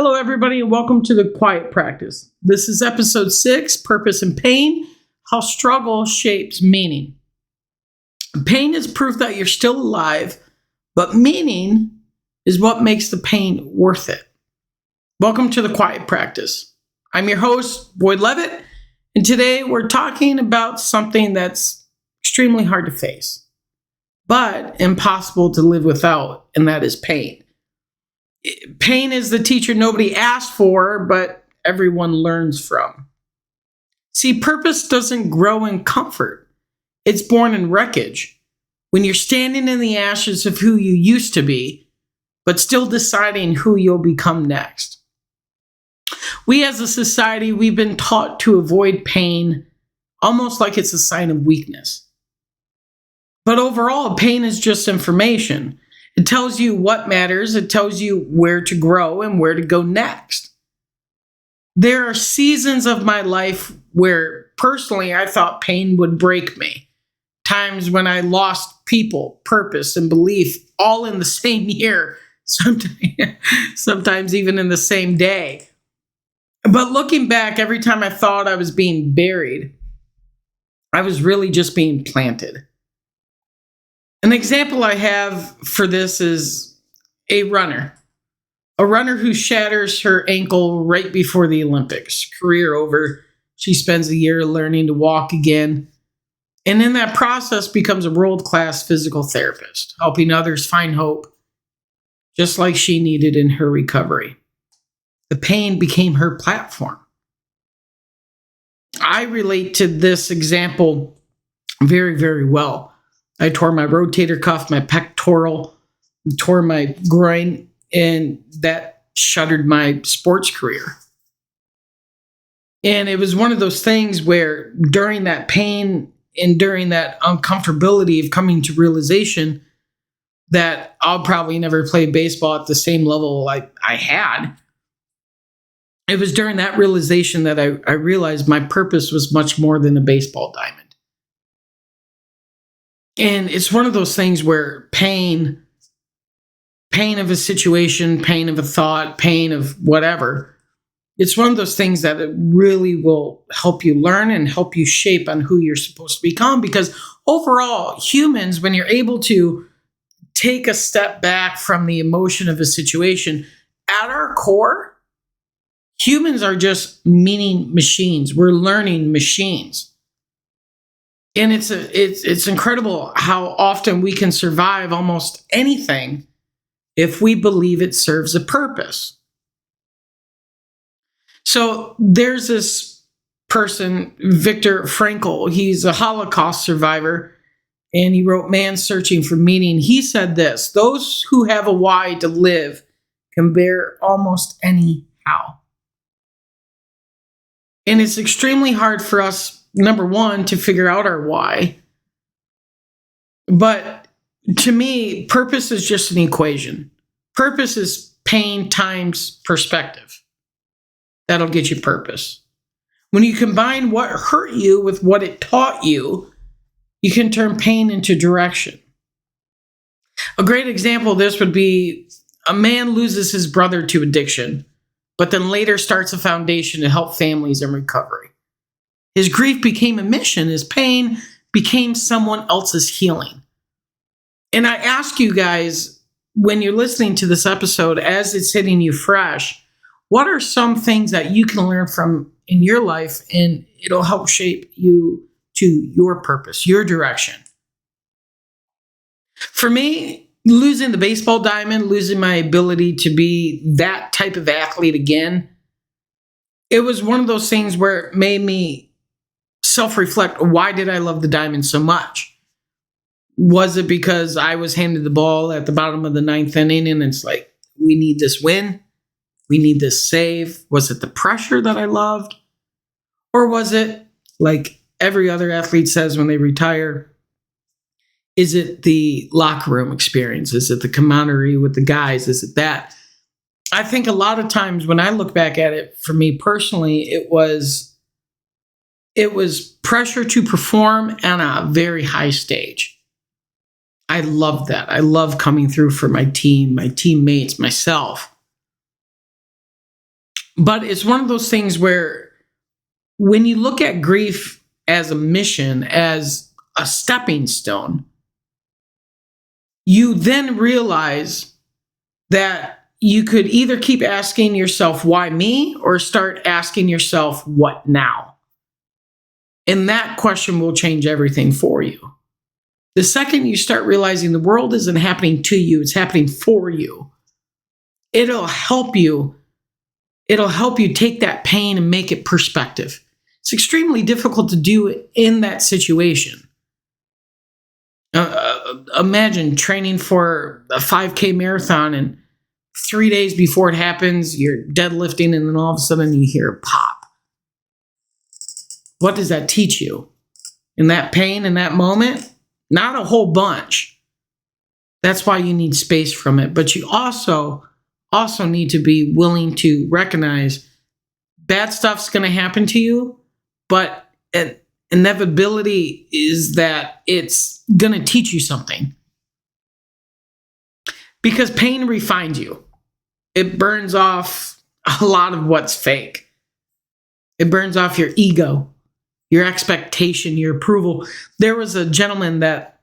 Hello, everybody, and welcome to the Quiet Practice. This is episode 6, Purpose and Pain, How Struggle Shapes Meaning. Pain is proof that you're still alive, but meaning is what makes the pain worth it. Welcome to the Quiet Practice. I'm your host, Boyd Levitt, and today we're talking about something that's extremely hard to face, but impossible to live without, and that is pain. Pain is the teacher nobody asked for, but everyone learns from. See, purpose doesn't grow in comfort. It's born in wreckage. When you're standing in the ashes of who you used to be, but still deciding who you'll become next. We as a society, we've been taught to avoid pain almost like it's a sign of weakness. But overall, pain is just information. It tells you what matters. It tells you where to grow and where to go next. There are seasons of my life where personally I thought pain would break me. Times when I lost people, purpose, and belief all in the same year, sometimes even in the same day. But looking back, every time I thought I was being buried, I was really just being planted. An example I have for this is a runner who shatters her ankle right before the Olympics. Career over. She spends a year learning to walk again. And in that process becomes a world-class physical therapist, helping others find hope, just like she needed in her recovery. The pain became her platform. I relate to this example very, very well. I tore my rotator cuff, my pectoral, tore my groin, and that shuttered my sports career. And it was one of those things where during that pain and during that uncomfortability of coming to realization that I'll probably never play baseball at the same level I had, it was during that realization that I realized my purpose was much more than a baseball diamond. And it's one of those things where pain of a situation, pain of a thought, pain of whatever, it's one of those things that it really will help you learn and help you shape on who you're supposed to become. Because overall, humans, when you're able to take a step back from the emotion of a situation, at our core, humans are just meaning machines. We're learning machines. And it's incredible how often we can survive almost anything if we believe it serves a purpose. So there's this person, Viktor Frankl. He's a Holocaust survivor, and he wrote Man's Searching for Meaning. He said this: those who have a why to live can bear almost any how. And it's extremely hard for us, number one, to figure out our why. But to me, purpose is just an equation. Purpose is pain times perspective. That'll get you purpose. When you combine what hurt you with what it taught you, you can turn pain into direction. A great example of this would be a man loses his brother to addiction, but then later starts a foundation to help families in recovery. His grief became a mission. His pain became someone else's healing. And I ask you guys, when you're listening to this episode, as it's hitting you fresh, what are some things that you can learn from in your life, and it'll help shape you to your purpose, your direction? For me, losing the baseball diamond, losing my ability to be that type of athlete again, it was one of those things where it made me self-reflect. Why did I love the diamond so much? Was it because I was handed the ball at the bottom of the 9th inning and it's like, we need this win, we need this save? Was it the pressure that I loved? Or was it, like every other athlete says when they retire, is it the locker room experience? Is it the camaraderie with the guys? Is it that? I think a lot of times when I look back at it, for me personally, it was pressure to perform on a very high stage. I love that. I love coming through for my team, my teammates, myself. But it's one of those things where when you look at grief as a mission, as a stepping stone, you then realize that you could either keep asking yourself, why me? Or start asking yourself, what now? And that question will change everything for you. The second you start realizing the world isn't happening to you, it's happening for you, it'll help you. It'll help you take that pain and make it perspective. It's extremely difficult to do in that situation. Imagine training for a 5K marathon, and 3 days before it happens, you're deadlifting, and then all of a sudden you hear pop. What does that teach you? In that pain, in that moment? Not a whole bunch. That's why you need space from it. But you also need to be willing to recognize bad stuff's going to happen to you, but inevitability is that it's going to teach you something. Because pain refines you. It burns off a lot of what's fake. It burns off your ego, your expectation, your approval. There was a gentleman that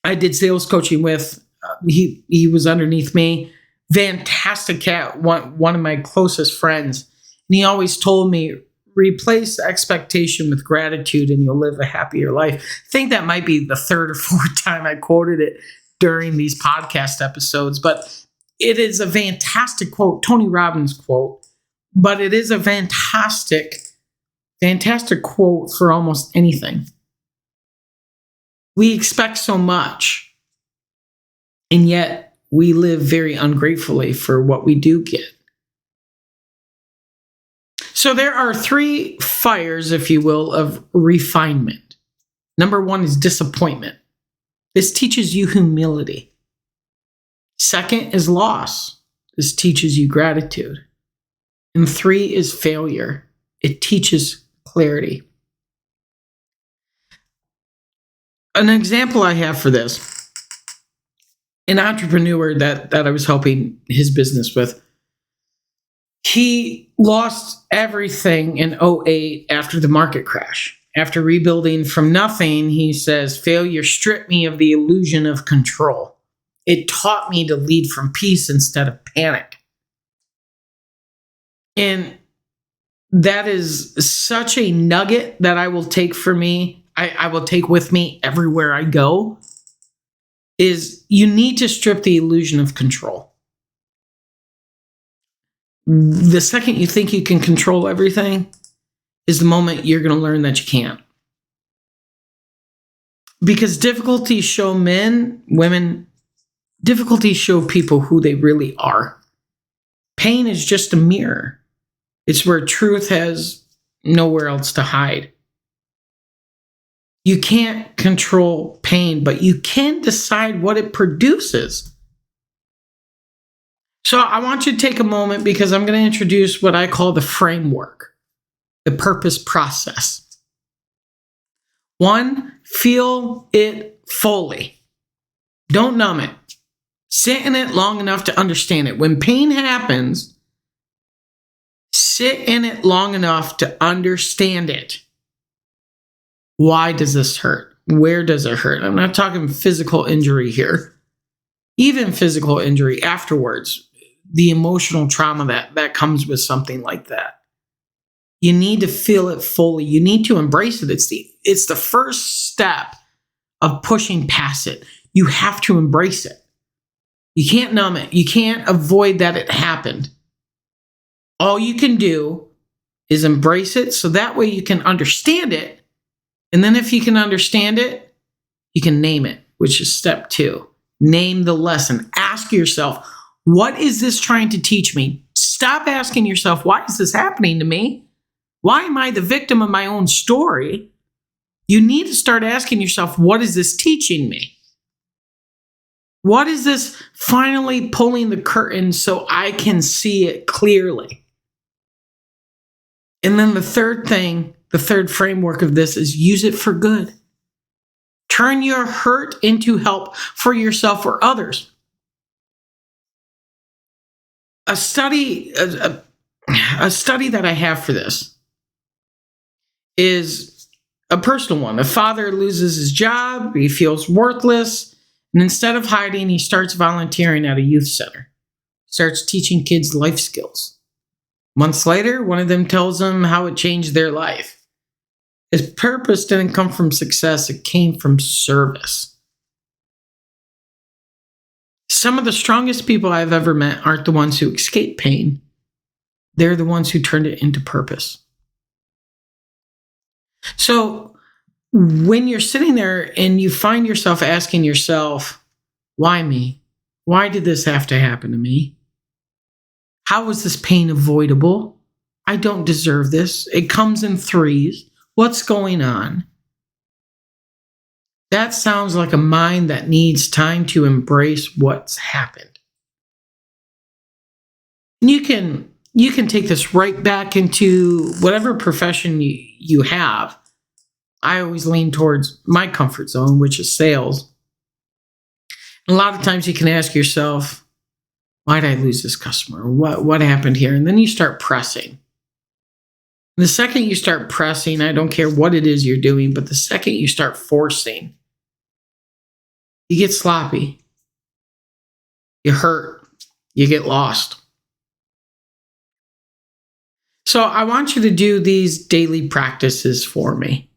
I did sales coaching with. He was underneath me. Fantastic cat, one of my closest friends. And he always told me, replace expectation with gratitude and you'll live a happier life. I think that might be the third or fourth time I quoted it during these podcast episodes, but it is a fantastic quote, Tony Robbins quote, but it is a fantastic quote for almost anything. We expect so much, and yet we live very ungratefully for what we do get. So there are 3 fires, if you will, of refinement. Number 1 is disappointment. This teaches you humility. Second is loss. This teaches you gratitude. And 3 is failure. It teaches clarity. An example I have for this, an entrepreneur that I was helping his business with, he lost everything in 2008 after the market crash. After rebuilding from nothing, he says, failure stripped me of the illusion of control. It taught me to lead from peace instead of panic. And that is such a nugget that I will take for me. I will take with me everywhere I go. Is you need to strip the illusion of control. The second you think you can control everything is the moment you're going to learn that you can't. Because difficulties show men, women, difficulties show people who they really are. Pain is just a mirror. It's where truth has nowhere else to hide. You can't control pain, but you can decide what it produces. So I want you to take a moment because I'm going to introduce what I call the framework, the purpose process. 1, feel it fully. Don't numb it. Sit in it long enough to understand it. When pain happens, sit in it long enough to understand it. Why does this hurt? Where does it hurt? I'm not talking physical injury here. Even physical injury afterwards, the emotional trauma that comes with something like that. You need to feel it fully. You need to embrace it. It's the first step of pushing past it. You have to embrace it. You can't numb it. You can't avoid that it happened. All you can do is embrace it so that way you can understand it. And then if you can understand it, you can name it, which is step 2. Name the lesson. Ask yourself, what is this trying to teach me? Stop asking yourself, why is this happening to me? Why am I the victim of my own story? You need to start asking yourself, what is this teaching me? What is this finally pulling the curtain so I can see it clearly? And then the third thing, the third framework of this is use it for good. Turn your hurt into help for yourself or others. A study, A study that I have for this is a personal one. A father loses his job, he feels worthless, and instead of hiding, he starts volunteering at a youth center, starts teaching kids life skills. Months later, one of them tells him how it changed their life. His purpose didn't come from success, it came from service. Some of the strongest people I've ever met aren't the ones who escape pain. They're the ones who turned it into purpose. So when you're sitting there and you find yourself asking yourself, why me? Why did this have to happen to me? How was this pain avoidable? I don't deserve this. It comes in threes. What's going on? That sounds like a mind that needs time to embrace what's happened. And you can take this right back into whatever profession you have. I always lean towards my comfort zone, which is sales. A lot of times you can ask yourself, why did I lose this customer? What happened here? And then you start pressing. The second you start pressing, I don't care what it is you're doing, but the second you start forcing, you get sloppy. You hurt. You get lost. So I want you to do these daily practices for me.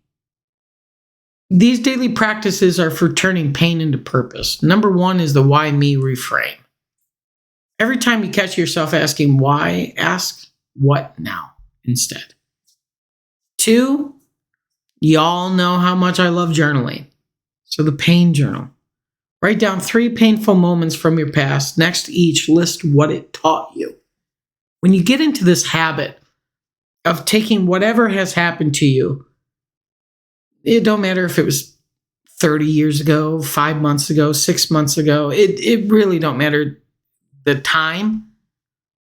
These daily practices are for turning pain into purpose. Number one is the why me reframe. Every time you catch yourself asking why, ask what now instead. 2, y'all know how much I love journaling. So the pain journal. Write down 3 painful moments from your past. Next to each, list what it taught you. When you get into this habit of taking whatever has happened to you, it don't matter if it was 30 years ago, 5 months ago, 6 months ago. It really don't matter the time.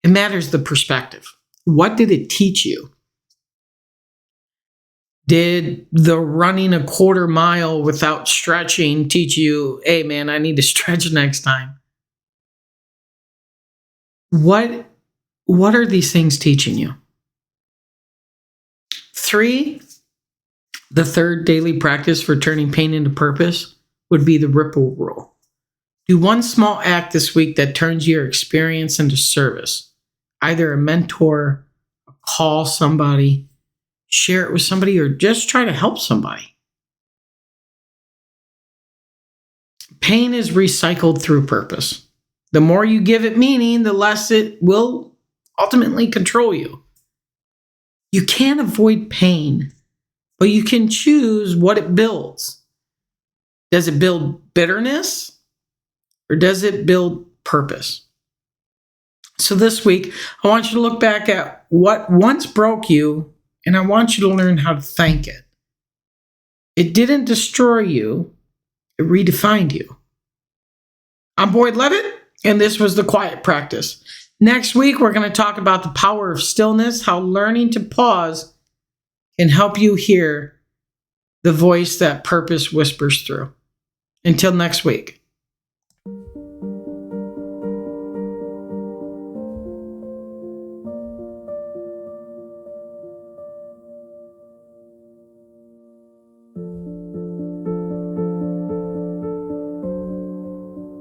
It matters the perspective. What did it teach you? Did the running a quarter mile without stretching teach you, hey man, I need to stretch next time? What are these things teaching you? 3, the third daily practice for turning pain into purpose would be the ripple rule. Do one small act this week that turns your experience into service. Either a mentor, call somebody, share it with somebody, or just try to help somebody. Pain is recycled through purpose. The more you give it meaning, the less it will ultimately control you. You can't avoid pain, but you can choose what it builds. Does it build bitterness or does it build purpose? So this week, I want you to look back at what once broke you, and I want you to learn how to thank it. It didn't destroy you, it redefined you. I'm Boyd Levitt, and this was The Quiet Practice. Next week, we're going to talk about the power of stillness, how learning to pause can help you hear the voice that purpose whispers through. Until next week.